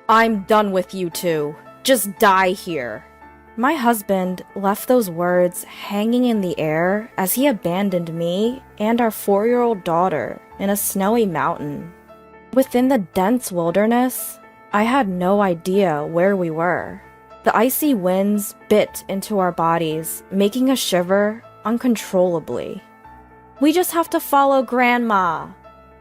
I'm done with you two. Just die here. My husband left those words hanging in the air as he abandoned me and our 4-year-old daughter in a snowy mountain. Within the dense wilderness, I had no idea where we were. The icy winds bit into our bodies, making us shiver uncontrollably. "We just have to follow Grandma,"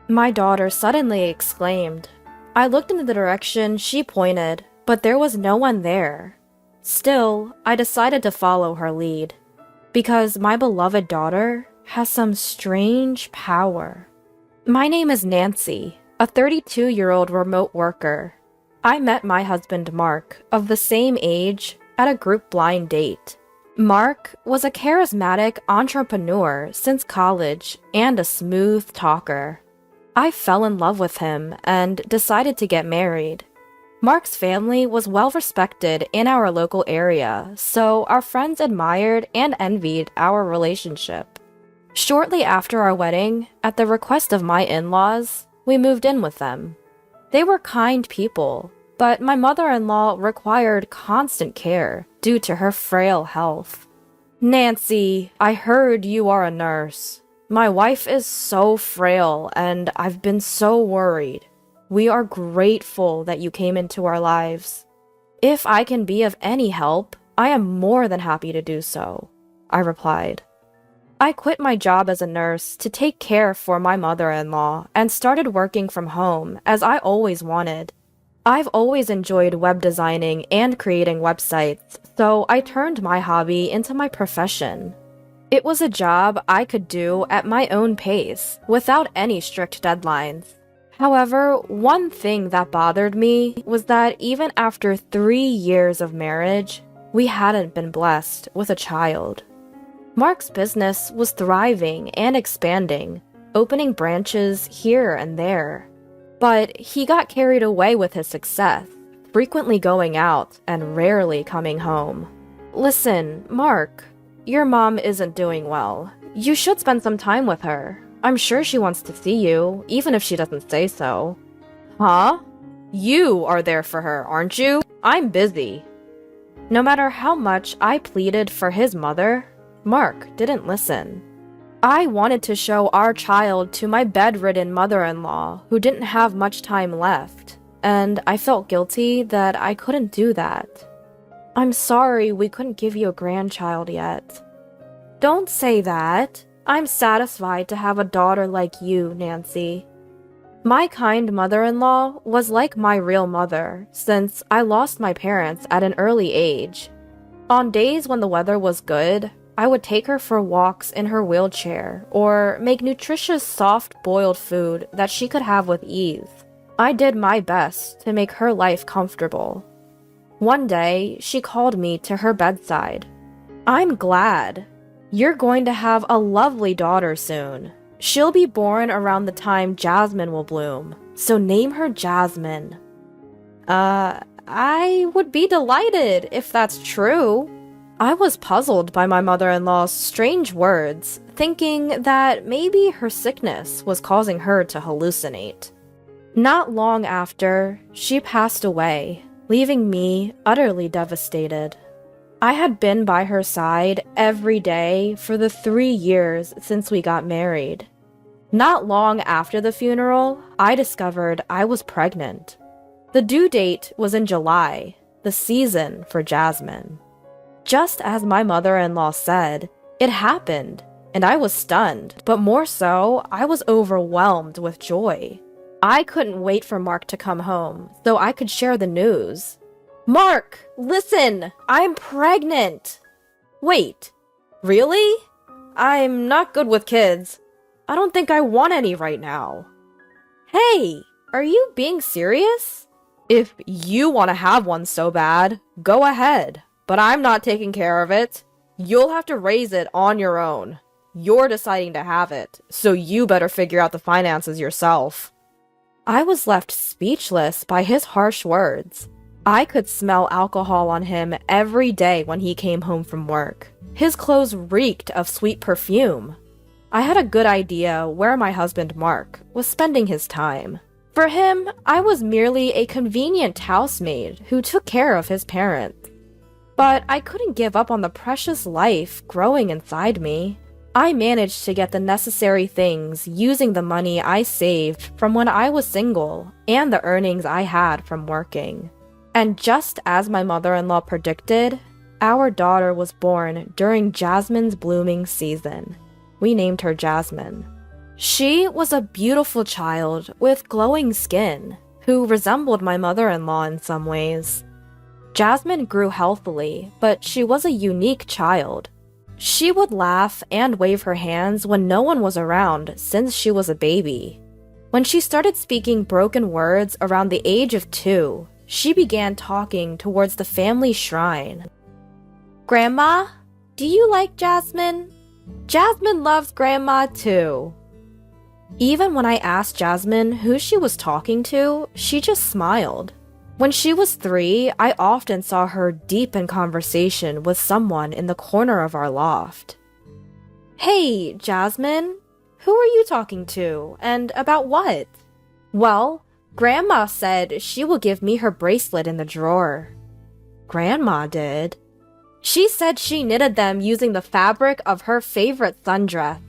my daughter suddenly exclaimed. I looked in the direction she pointed, but there was no one there. Still, I decided to follow her lead, because my beloved daughter has some strange power. My name is Nancy, a 32-year-old remote worker. I met my husband Mark, of the same age, at a group blind date. Mark was a charismatic entrepreneur since college and a smooth talker. I fell in love with him and decided to get married. Mark's family was well respected in our local area, so our friends admired and envied our relationship. Shortly after our wedding, at the request of my in-laws, we moved in with them. They were kind people, but my mother-in-law required constant care due to her frail health. "Nancy, I heard you are a nurse. My wife is so frail, and I've been so worried. We are grateful that you came into our lives. If I can be of any help, I am more than happy to do so," I replied. I quit my job as a nurse to take care for my mother-in-law and started working from home as I always wanted. I've always enjoyed web designing and creating websites, so I turned my hobby into my profession. It was a job I could do at my own pace, without any strict deadlines. However, one thing that bothered me was that even after 3 years of marriage, we hadn't been blessed with a child. Mark's business was thriving and expanding, opening branches here and there. But he got carried away with his success, frequently going out and rarely coming home. "Listen, Mark, your mom isn't doing well. You should spend some time with her. I'm sure she wants to see you, even if she doesn't say so." "Huh? You are there for her, aren't you? I'm busy." No matter how much I pleaded for his mother, Mark didn't listen. I wanted to show our child to my bedridden mother-in-law who didn't have much time left, and I felt guilty that I couldn't do that. "I'm sorry we couldn't give you a grandchild yet." "Don't say that. I'm satisfied to have a daughter like you, Nancy." My kind mother-in-law was like my real mother, since I lost my parents at an early age. On days when the weather was good, I would take her for walks in her wheelchair, or make nutritious soft-boiled food that she could have with ease. I did my best to make her life comfortable. One day, she called me to her bedside. "I'm glad. You're going to have a lovely daughter soon. She'll be born around the time jasmine will bloom, so name her Jasmine." I would be delighted if that's true." I was puzzled by my mother-in-law's strange words, thinking that maybe her sickness was causing her to hallucinate. Not long after, she passed away, leaving me utterly devastated. I had been by her side every day for the 3 years since we got married. Not long after the funeral, I discovered I was pregnant. The due date was in July, the season for jasmine. Just as my mother-in-law said, it happened, and I was stunned, but more so, I was overwhelmed with joy. I couldn't wait for Mark to come home, so I could share the news. "Mark, listen! I'm pregnant!" "Wait, really? I'm not good with kids. I don't think I want any right now." "Hey, are you being serious? If you want to have one so bad, go ahead. But I'm not taking care of it. You'll have to raise it on your own. You're deciding to have it, so you better figure out the finances yourself." I was left speechless by his harsh words. I could smell alcohol on him every day when he came home from work. His clothes reeked of sweet perfume. I had a good idea where my husband Mark was spending his time. For him, I was merely a convenient housemaid who took care of his parents. But I couldn't give up on the precious life growing inside me. I managed to get the necessary things using the money I saved from when I was single and the earnings I had from working. And just as my mother-in-law predicted, our daughter was born during Jasmine's blooming season. We named her Jasmine. She was a beautiful child with glowing skin, who resembled my mother-in-law in some ways. Jasmine grew healthily, but she was a unique child. She would laugh and wave her hands when no one was around since she was a baby. When she started speaking broken words around the age of 2, she began talking towards the family shrine. "Grandma, do you like Jasmine? Jasmine loves Grandma too." Even when I asked Jasmine who she was talking to, she just smiled. When she was 3, I often saw her deep in conversation with someone in the corner of our loft. "Hey, Jasmine, who are you talking to, and about what?" "Well, Grandma said she will give me her bracelet in the drawer." "Grandma did?" "She said she knitted them using the fabric of her favorite sundress."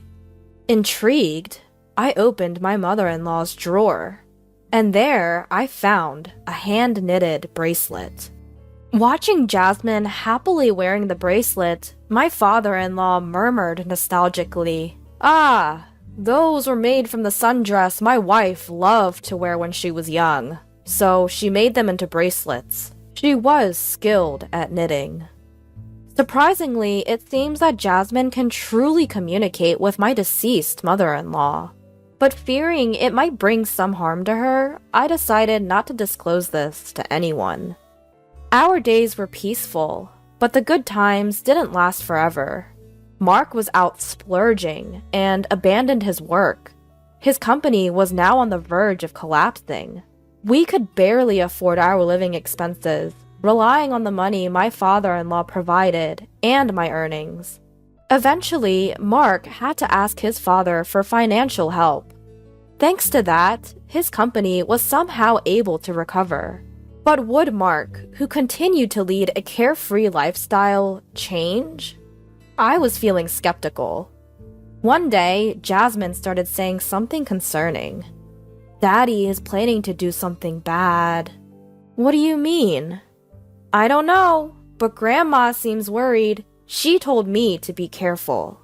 Intrigued, I opened my mother-in-law's drawer, and there I found a hand-knitted bracelet. Watching Jasmine happily wearing the bracelet, my father-in-law murmured nostalgically, "Ah, those were made from the sundress my wife loved to wear when she was young, so she made them into bracelets. She was skilled at knitting." Surprisingly, it seems that Jasmine can truly communicate with my deceased mother-in-law. But fearing it might bring some harm to her, I decided not to disclose this to anyone. Our days were peaceful, but the good times didn't last forever. Mark was out splurging and abandoned his work. His company was now on the verge of collapsing. We could barely afford our living expenses, relying on the money my father-in-law provided and my earnings. Eventually, Mark had to ask his father for financial help. Thanks to that, his company was somehow able to recover. But would Mark, who continued to lead a carefree lifestyle, change? I was feeling skeptical. One day, Jasmine started saying something concerning. "Daddy is planning to do something bad." "What do you mean?" "I don't know, but Grandma seems worried. She told me to be careful."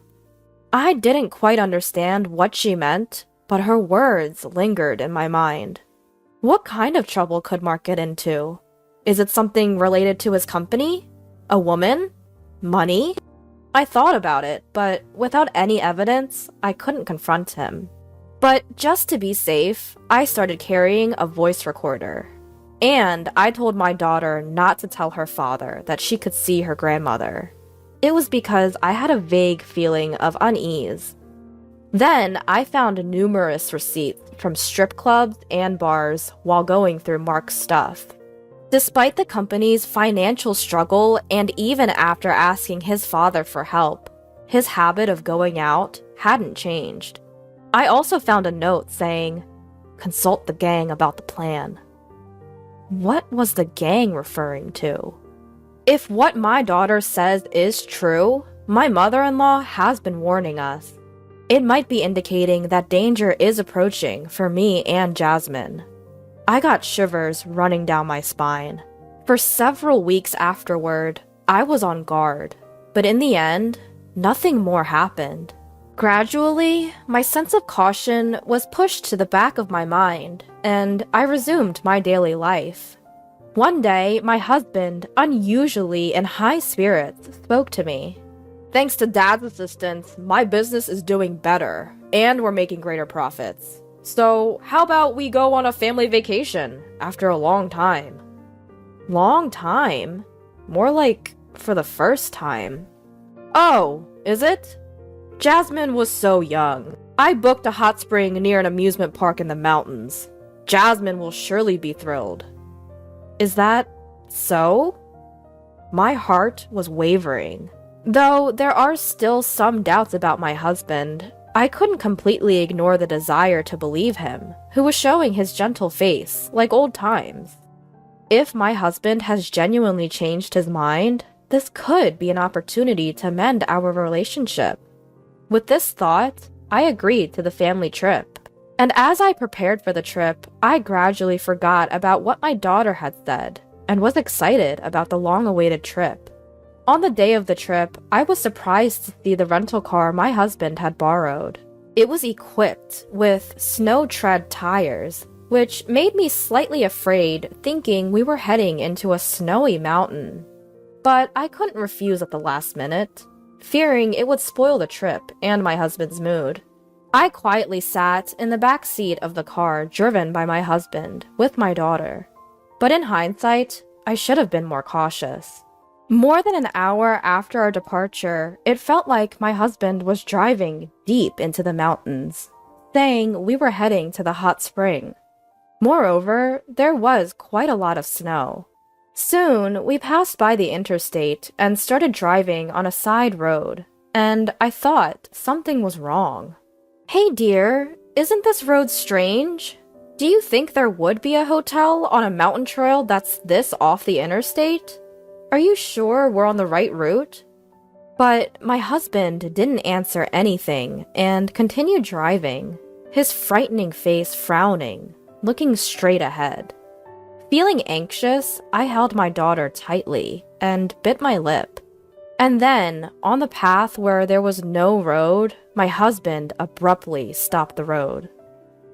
I didn't quite understand what she meant, but her words lingered in my mind. What kind of trouble could Mark get into? Is it something related to his company? A woman? Money? I thought about it, but without any evidence, I couldn't confront him. But just to be safe, I started carrying a voice recorder. And I told my daughter not to tell her father that she could see her grandmother. It was because I had a vague feeling of unease. Then I found numerous receipts from strip clubs and bars while going through Mark's stuff. Despite the company's financial struggle and even after asking his father for help, his habit of going out hadn't changed. I also found a note saying, "Consult the gang about the plan." What was the gang referring to? If what my daughter says is true, my mother-in-law has been warning us. It might be indicating that danger is approaching for me and Jasmine. I got shivers running down my spine. For several weeks afterward, I was on guard, but in the end, nothing more happened. Gradually, my sense of caution was pushed to the back of my mind, and I resumed my daily life. One day, my husband, unusually in high spirits, spoke to me. "Thanks to Dad's assistance, my business is doing better, and we're making greater profits. So, how about we go on a family vacation after a long time?" Long time? More like for the first time. "Oh, is it?" Jasmine was so young. I booked a hot spring near an amusement park in the mountains. Jasmine will surely be thrilled. Is that so? My heart was wavering. Though there are still some doubts about my husband, I couldn't completely ignore the desire to believe him, who was showing his gentle face, like old times. If my husband has genuinely changed his mind, this could be an opportunity to mend our relationship. With this thought, I agreed to the family trip. And as I prepared for the trip, I gradually forgot about what my daughter had said, and was excited about the long-awaited trip. On the day of the trip, I was surprised to see the rental car my husband had borrowed. It was equipped with snow-tread tires, which made me slightly afraid, thinking we were heading into a snowy mountain. But I couldn't refuse at the last minute, fearing it would spoil the trip and my husband's mood. I quietly sat in the back seat of the car driven by my husband, with my daughter. But in hindsight, I should have been more cautious. More than an hour after our departure, it felt like my husband was driving deep into the mountains, saying we were heading to the hot spring. Moreover, there was quite a lot of snow. Soon, we passed by the interstate and started driving on a side road, and I thought something was wrong. "Hey dear, isn't this road strange? Do you think there would be a hotel on a mountain trail that's this off the interstate? Are you sure we're on the right route?" But my husband didn't answer anything and continued driving, his frightening face frowning, looking straight ahead. Feeling anxious, I held my daughter tightly and bit my lip. And then, on the path where there was no road, my husband abruptly stopped the road.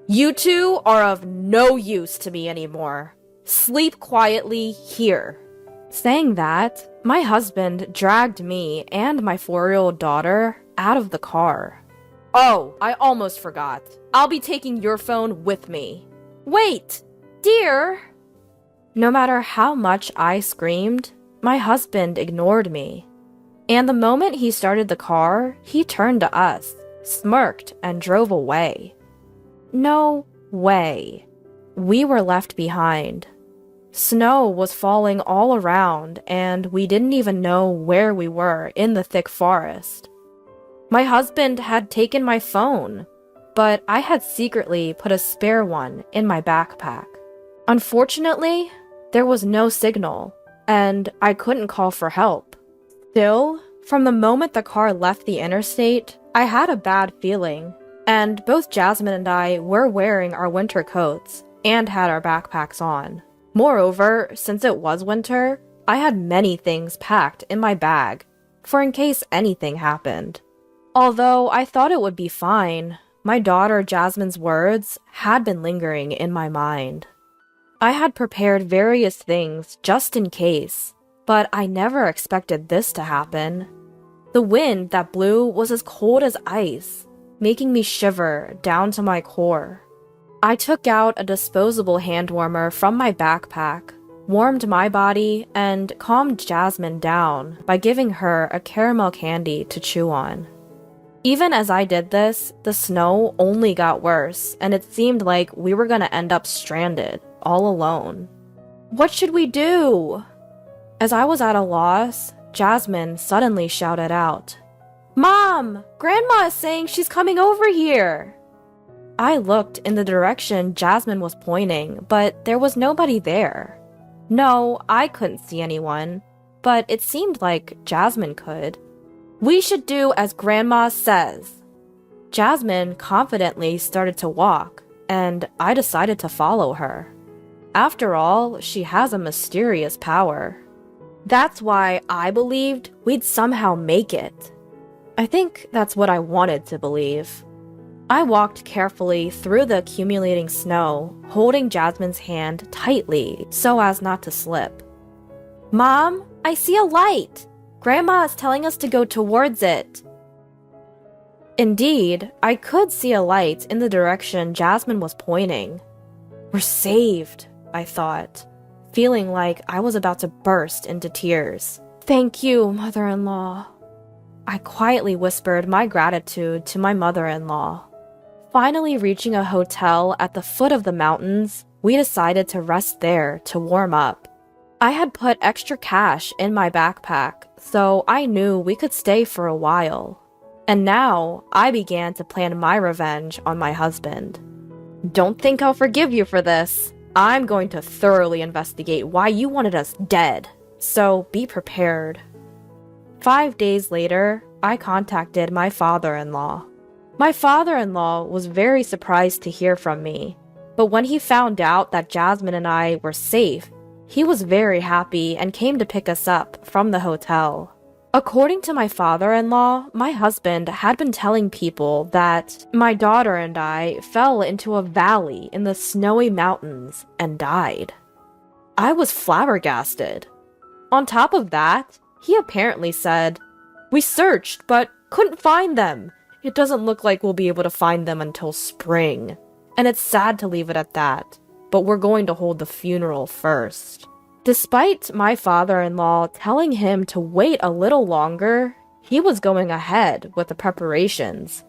"You two are of no use to me anymore. Sleep quietly here." Saying that, my husband dragged me and my 4-year-old daughter out of the car. "Oh, I almost forgot. I'll be taking your phone with me." "Wait, dear!" No matter how much I screamed, my husband ignored me. And the moment he started the car, he turned to us, smirked, and drove away. No way. We were left behind. Snow was falling all around, and we didn't even know where we were in the thick forest. My husband had taken my phone, but I had secretly put a spare one in my backpack. Unfortunately, there was no signal, and I couldn't call for help. Still, from the moment the car left the interstate, I had a bad feeling, and both Jasmine and I were wearing our winter coats and had our backpacks on. Moreover, since it was winter, I had many things packed in my bag, for in case anything happened. Although I thought it would be fine, my daughter Jasmine's words had been lingering in my mind. I had prepared various things just in case, but I never expected this to happen. The wind that blew was as cold as ice, making me shiver down to my core. I took out a disposable hand warmer from my backpack, warmed my body, and calmed Jasmine down by giving her a caramel candy to chew on. Even as I did this, the snow only got worse, and it seemed like we were going to end up stranded, all alone. What should we do? As I was at a loss, Jasmine suddenly shouted out, "Mom! Grandma is saying she's coming over here!" I looked in the direction Jasmine was pointing, but there was nobody there. No, I couldn't see anyone, but it seemed like Jasmine could. "We should do as Grandma says." Jasmine confidently started to walk, and I decided to follow her. After all, she has a mysterious power. That's why I believed we'd somehow make it. I think that's what I wanted to believe. I walked carefully through the accumulating snow, holding Jasmine's hand tightly so as not to slip. "Mom, I see a light! Grandma is telling us to go towards it." Indeed, I could see a light in the direction Jasmine was pointing. We're saved, I thought, feeling like I was about to burst into tears. "Thank you, mother-in-law." I quietly whispered my gratitude to my mother-in-law. Finally reaching a hotel at the foot of the mountains, we decided to rest there to warm up. I had put extra cash in my backpack, so I knew we could stay for a while. And now I began to plan my revenge on my husband. Don't think I'll forgive you for this. I'm going to thoroughly investigate why you wanted us dead, so be prepared. 5 days later, I contacted my father-in-law. My father-in-law was very surprised to hear from me, but when he found out that Jasmine and I were safe, he was very happy and came to pick us up from the hotel. According to my father-in-law, my husband had been telling people that my daughter and I fell into a valley in the snowy mountains and died. I was flabbergasted. On top of that, he apparently said, "We searched, but couldn't find them. It doesn't look like we'll be able to find them until spring. And it's sad to leave it at that, but we're going to hold the funeral first." Despite my father-in-law telling him to wait a little longer, he was going ahead with the preparations.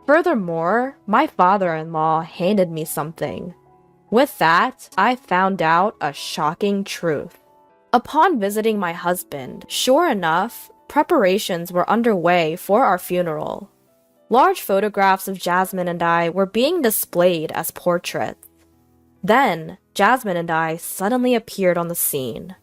Furthermore, my father-in-law handed me something. With that, I found out a shocking truth. Upon visiting my husband, sure enough, preparations were underway for our funeral. Large photographs of Jasmine and I were being displayed as portraits. Then, Jasmine and I suddenly appeared on the scene.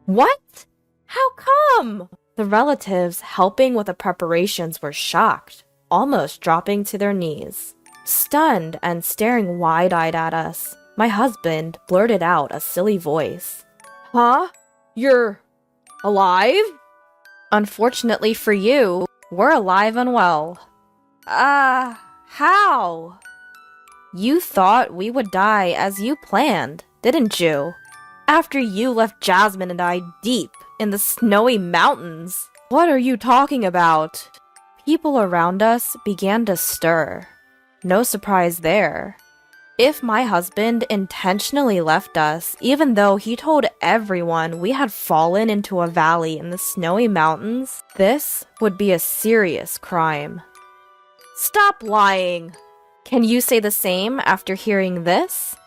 "What? How come?" The relatives helping with the preparations were shocked, almost dropping to their knees. Stunned and staring wide-eyed at us, my husband blurted out a silly voice. "Huh? You're alive?" "Unfortunately for you, we're alive and well." How?" "You thought we would die as you planned, didn't you? After you left Jasmine and I deep in the snowy mountains." "What are you talking about?" People around us began to stir. No surprise there. If my husband intentionally left us, even though he told everyone we had fallen into a valley in the snowy mountains, this would be a serious crime. "Stop lying!" "Can you say the same after hearing this?"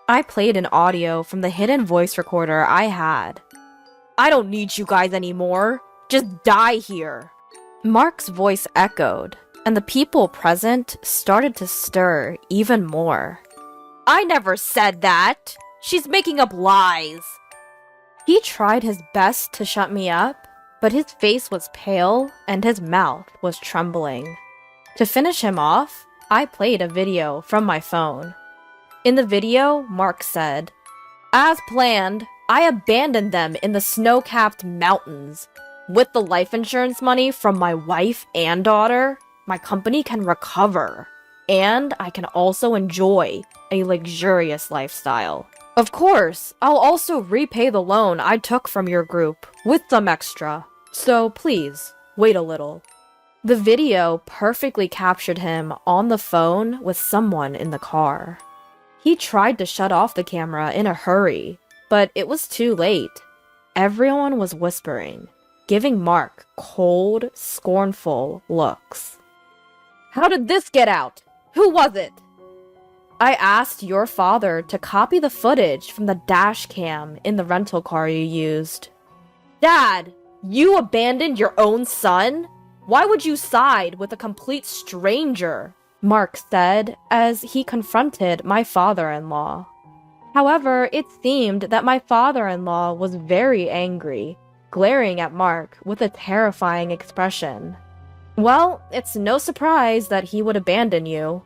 I played an audio from the hidden voice recorder I had. "I don't need you guys anymore. Just die here." Mark's voice echoed, and the people present started to stir even more. "I never said that. She's making up lies." He tried his best to shut me up, but his face was pale and his mouth was trembling. To finish him off, I played a video from my phone. In the video, Mark said, "As planned, I abandoned them in the snow-capped mountains. With the life insurance money from my wife and daughter, my company can recover, and I can also enjoy a luxurious lifestyle. Of course, I'll also repay the loan I took from your group with some extra, so please, wait a little." The video perfectly captured him on the phone with someone in the car. He tried to shut off the camera in a hurry, but it was too late. Everyone was whispering, giving Mark cold, scornful looks. "How did this get out? Who was it?" "I asked your father to copy the footage from the dash cam in the rental car you used." "Dad, you abandoned your own son? Why would you side with a complete stranger?" Mark said as he confronted my father-in-law. However, it seemed that my father-in-law was very angry, glaring at Mark with a terrifying expression. "Well, it's no surprise that he would abandon you.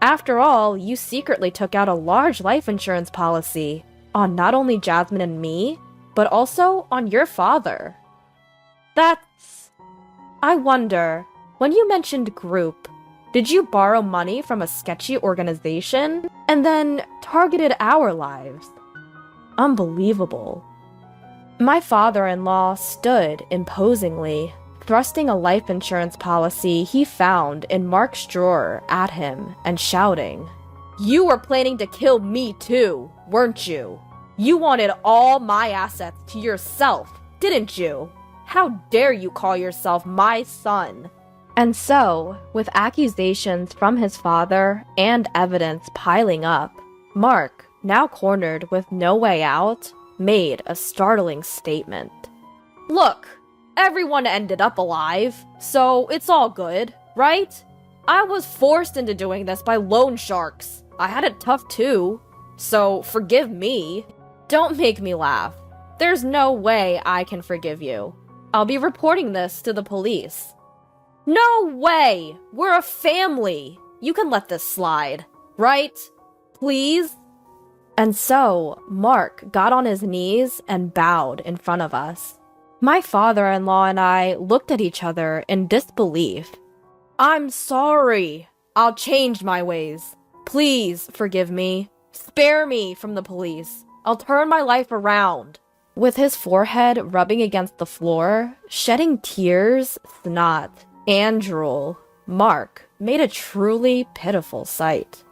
After all, you secretly took out a large life insurance policy on not only Jasmine and me, but also on your father." I wonder, when you mentioned group, did you borrow money from a sketchy organization and then targeted our lives? Unbelievable. My father-in-law stood imposingly, thrusting a life insurance policy he found in Mark's drawer at him and shouting, "You were planning to kill me too, weren't you? You wanted all my assets to yourself, didn't you? How dare you call yourself my son?" And so, with accusations from his father and evidence piling up, Mark, now cornered with no way out, made a startling statement. "Look, Everyone ended up alive, so it's all good, right? I was forced into doing this by loan sharks. I had it tough too, so forgive me. Don't make me laugh. There's no way I can forgive you. I'll be reporting this to the police. No way! We're a family! You can let this slide, right? Please? And so, Mark got on his knees and bowed in front of us. My father-in-law and I looked at each other in disbelief. I'm sorry. I'll change my ways. Please forgive me. Spare me from the police. I'll turn my life around. With his forehead rubbing against the floor, shedding tears, snot, and drool, Mark made a truly pitiful sight.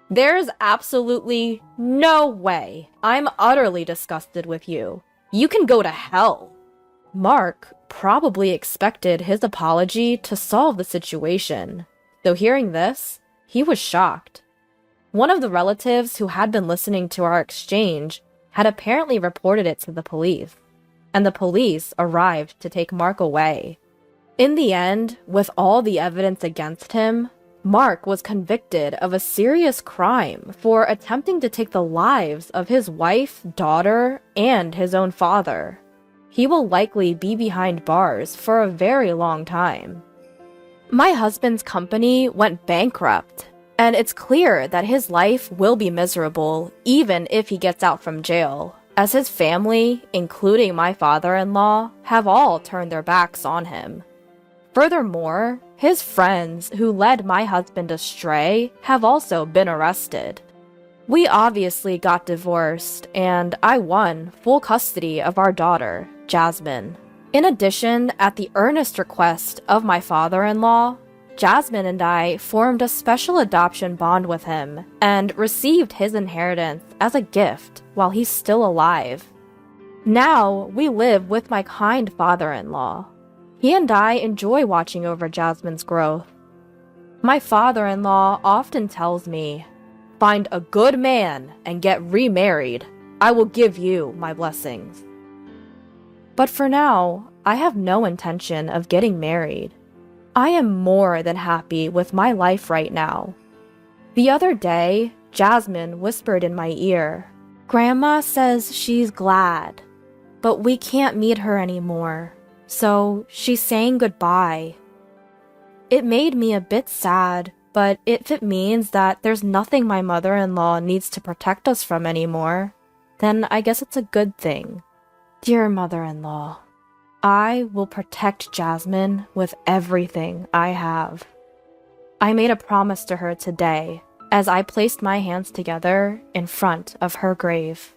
There's absolutely no way. I'm utterly disgusted with you. You can go to hell. Mark probably expected his apology to solve the situation, though hearing this, he was shocked. One of the relatives who had been listening to our exchange had apparently reported it to the police, and the police arrived to take Mark away. In the end, with all the evidence against him, Mark was convicted of a serious crime for attempting to take the lives of his wife, daughter, and his own father. He will likely be behind bars for a very long time. My husband's company went bankrupt, and it's clear that his life will be miserable even if he gets out from jail, as his family, including my father-in-law, have all turned their backs on him. Furthermore, his friends who led my husband astray have also been arrested. We obviously got divorced, and I won full custody of our daughter, Jasmine. In addition, at the earnest request of my father-in-law, Jasmine and I formed a special adoption bond with him and received his inheritance as a gift while he's still alive. Now, we live with my kind father-in-law. He and I enjoy watching over Jasmine's growth. My father-in-law often tells me, "Find a good man and get remarried. I will give you my blessings." But for now, I have no intention of getting married. I am more than happy with my life right now. The other day, Jasmine whispered in my ear, "Grandma says she's glad, but we can't meet her anymore, so she's saying goodbye." It made me a bit sad, but if it means that there's nothing my mother-in-law needs to protect us from anymore, then I guess it's a good thing. Dear mother-in-law, I will protect Jasmine with everything I have. I made a promise to her today as I placed my hands together in front of her grave.